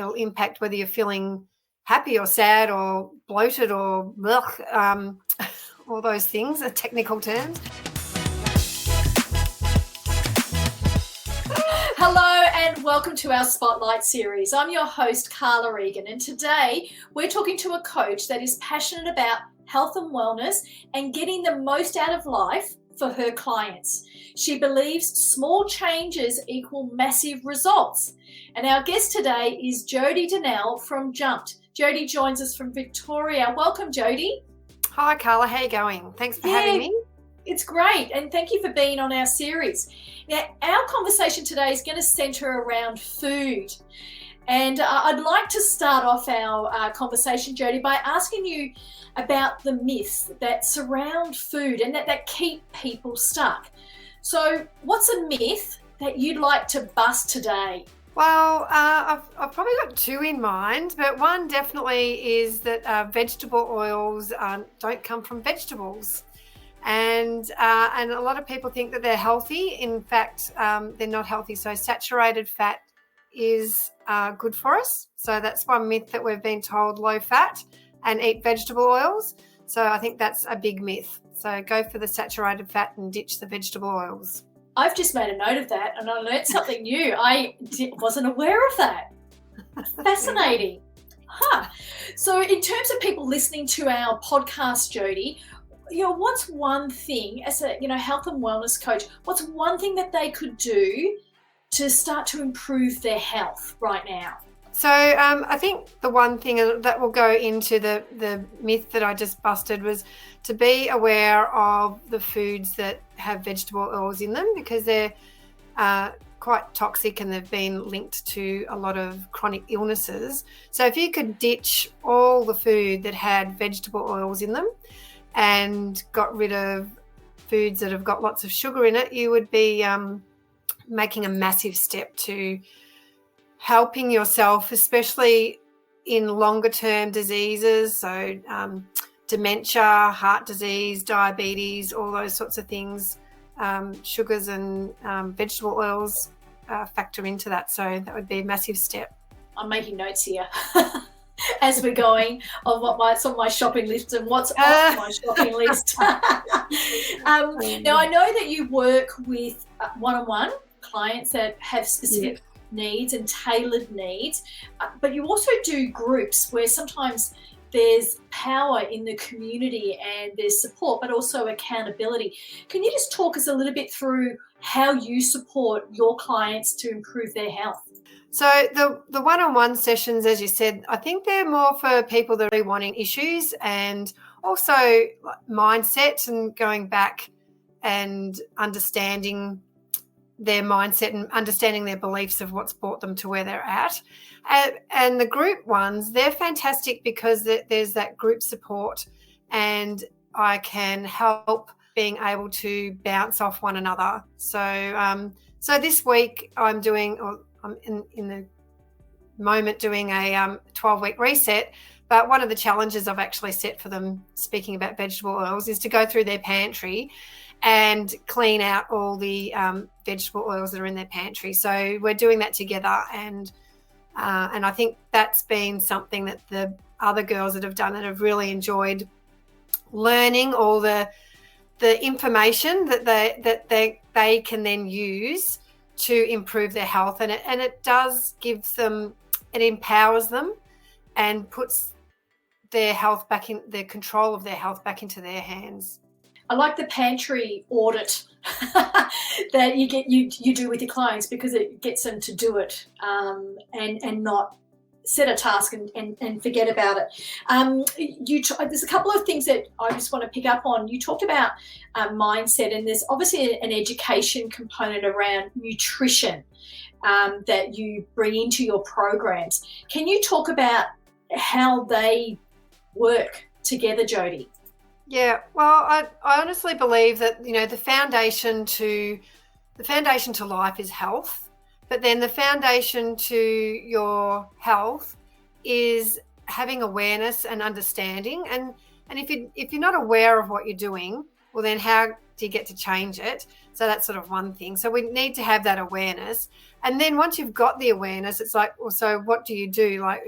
it'll impact whether you're feeling happy or sad or bloated or all those things are technical terms. Hello and welcome to our Spotlight series. I'm your host, Carla, Egan, and today we're talking to a coach that is passionate about health and wellness and getting the most out of life for her clients. She believes small changes equal massive results. And our guest today is Jodi Dunell from Jumpt. Jodi joins us from Victoria. Welcome, Jodi. Hi, Carla. How are you going? Thanks for having me. It's great, and thank you for being on our series. Now, our conversation today is going to centre around food. And I'd like to start off our conversation, Jodi, by asking you about the myths that surround food and that keep people stuck. So what's a myth that you'd like to bust today? Well, I've probably got two in mind, but one definitely is that vegetable oils don't come from vegetables. And a lot of people think that they're healthy. In fact, they're not healthy. So saturated fat is good for us. So that's one myth that we've been told: low fat and eat vegetable oils. So I think that's a big myth. So go for the saturated fat and ditch the vegetable oils. I've just made a note of that and I learned something new. I wasn't aware of that. Fascinating. So in terms of people listening to our podcast, Jodi, what's one thing as a health and wellness coach, what's one thing that they could do to start to improve their health right now? So I think the one thing that will go into the myth that I just busted was to be aware of the foods that have vegetable oils in them, because they're quite toxic and they've been linked to a lot of chronic illnesses. So if you could ditch all the food that had vegetable oils in them and got rid of foods that have got lots of sugar in it, you would be making a massive step to helping yourself, especially in longer term diseases. So dementia, heart disease, diabetes, all those sorts of things. Sugars and vegetable oils factor into that. So that would be a massive step. I'm making notes here. As we're going on what's on my shopping list and what's off my shopping list. Now, I know that you work with one-on-one clients that have specific needs and tailored needs, but you also do groups where sometimes there's power in the community and there's support, but also accountability. Can you just talk us a little bit through how you support your clients to improve their health? So the one-on-one sessions, as you said, I think they're more for people that are wanting issues and also mindset and going back and understanding their mindset and understanding their beliefs of what's brought them to where they're at. And the group ones, they're fantastic because there's that group support and I can help being able to bounce off one another. So this week I'm in the moment doing a 12-week reset, but one of the challenges I've actually set for them, speaking about vegetable oils, is to go through their pantry and clean out all the vegetable oils that are in their pantry. So we're doing that together, and I think that's been something that the other girls that have done it have really enjoyed, learning all the information that they can then use to improve their health, and it does give them, it empowers them and puts their health back in their control of their health back into their hands. I like the pantry audit that you do with your clients, because it gets them to do it and not set a task and forget about it. There's a couple of things that I just want to pick up on. You talked about mindset, and there's obviously an education component around nutrition that you bring into your programs. Can you talk about how they work together, Jodi? Yeah, well, I honestly believe that the foundation to life is health, but then the foundation to your health is having awareness and understanding. And if you're not aware of what you're doing, well, then how do you get to change it? So that's sort of one thing. So we need to have that awareness. And then once you've got the awareness, it's like, well, so what do you do? Like,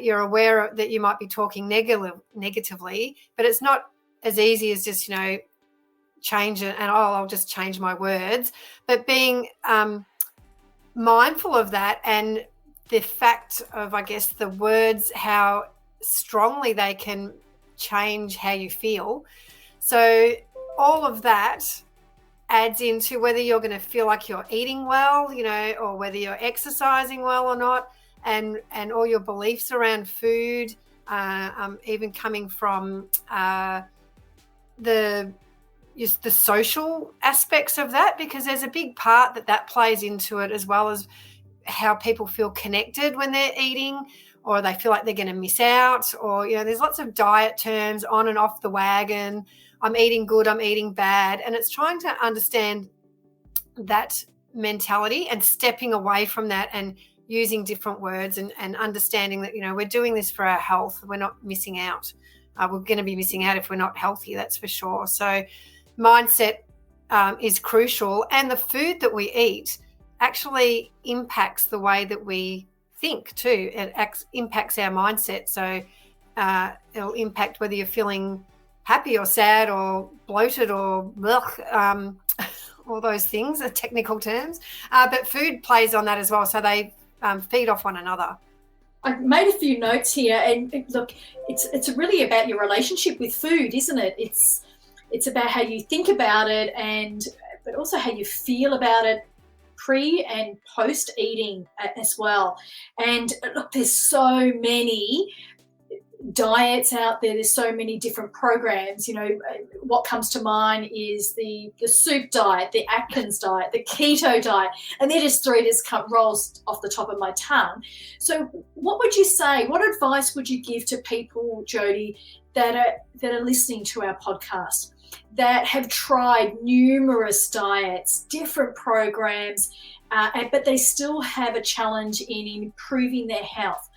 you're aware that you might be talking negatively, but it's not as easy as just, change it and, I'll just change my words. But being mindful of that and the fact of, I guess, the words, how strongly they can change how you feel. So all of that adds into whether you're going to feel like you're eating well, or whether you're exercising well or not, and all your beliefs around food, even coming from the social aspects of that, because there's a big part that plays into it, as well as how people feel connected when they're eating, or they feel like they're going to miss out, or, there's lots of diet terms, on and off the wagon. I'm eating good, I'm eating bad. And it's trying to understand that mentality and stepping away from that and using different words and understanding that, we're doing this for our health. We're not missing out. We're going to be missing out if we're not healthy, that's for sure. So mindset is crucial. And the food that we eat actually impacts the way that we think too. It impacts our mindset. So it'll impact whether you're feeling happy or sad or bloated or all those things are technical terms. But food plays on that as well. So they feed off one another. I've made a few notes here, and look, it's really about your relationship with food, isn't it? It's about how you think about it, but also how you feel about it pre and post eating as well. And look, there's so many diets out there. There's so many different programs. What comes to mind is the soup diet, the Atkins diet, the keto diet, and they're just three that rolls off the top of my tongue. So what would you say, what advice would you give to people, Jodi, that are listening to our podcast, that have tried numerous diets, different programs, but they still have a challenge in improving their health?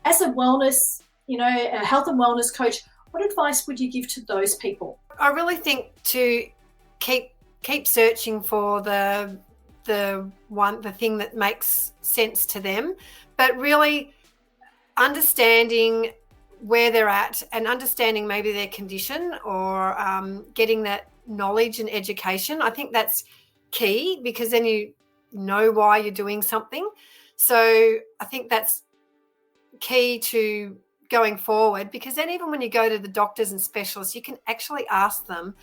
As a wellness, a health and wellness coach, what advice would you give to those people? I really think to keep searching for the thing that makes sense to them, but really understanding where they're at and understanding maybe their condition, or getting that knowledge and education. I think that's key, because then you know why you're doing something. So I think that's key to going forward, because then even when you go to the doctors and specialists, you can actually ask them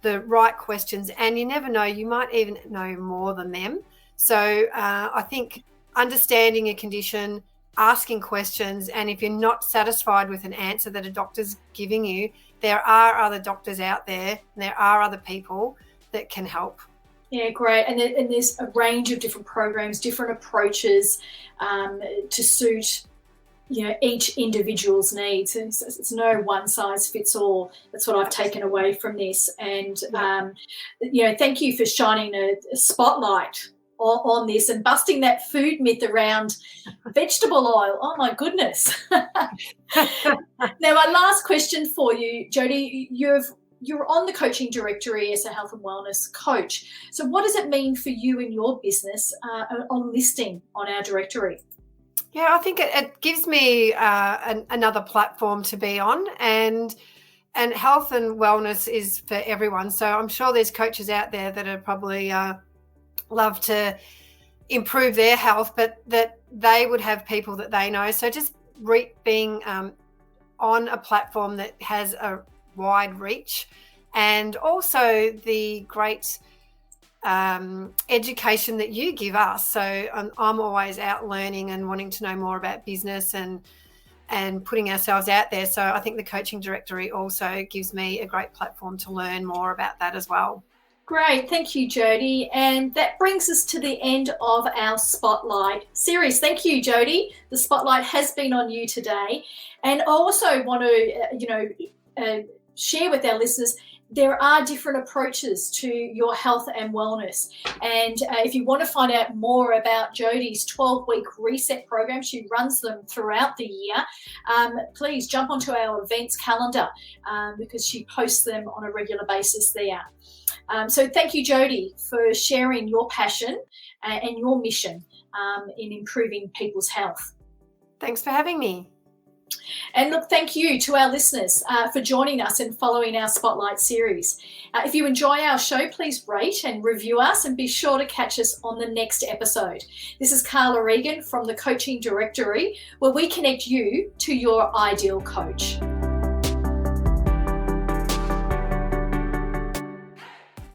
the right questions, and you never know, you might even know more than them. So I think understanding your condition, asking questions, and if you're not satisfied with an answer that a doctor's giving you, there are other doctors out there, and there are other people that can help. Yeah, great. And there's a range of different programs, different approaches to suit each individual's needs. It's no one size fits all. That's what I've taken away from this. And, thank you for shining a spotlight on this and busting that food myth around vegetable oil. Oh, my goodness. Now, my last question for you, Jodi, you're on the coaching directory as a health and wellness coach. So what does it mean for you and your business on listing on our directory? Yeah, I think it gives me another platform to be on, and health and wellness is for everyone. So I'm sure there's coaches out there that are probably love to improve their health, but that they would have people that they know. So just being on a platform that has a wide reach, and also the great education that you give us. So I'm always out learning and wanting to know more about business and putting ourselves out there. So I think the coaching directory also gives me a great platform to learn more about that as well. Great. Thank you, Jodi. And that brings us to the end of our Spotlight series. Thank you, Jodi. The Spotlight has been on you today. And I also want to, share with our listeners there are different approaches to your health and wellness. And if you want to find out more about Jodi's 12-week reset program, she runs them throughout the year, please jump onto our events calendar because she posts them on a regular basis there. So thank you, Jodi, for sharing your passion and your mission in improving people's health. Thanks for having me. And look, thank you to our listeners for joining us and following our Spotlight series. If you enjoy our show, please rate and review us and be sure to catch us on the next episode. This is Carla Egan from the Coaching Directory, where we connect you to your ideal coach.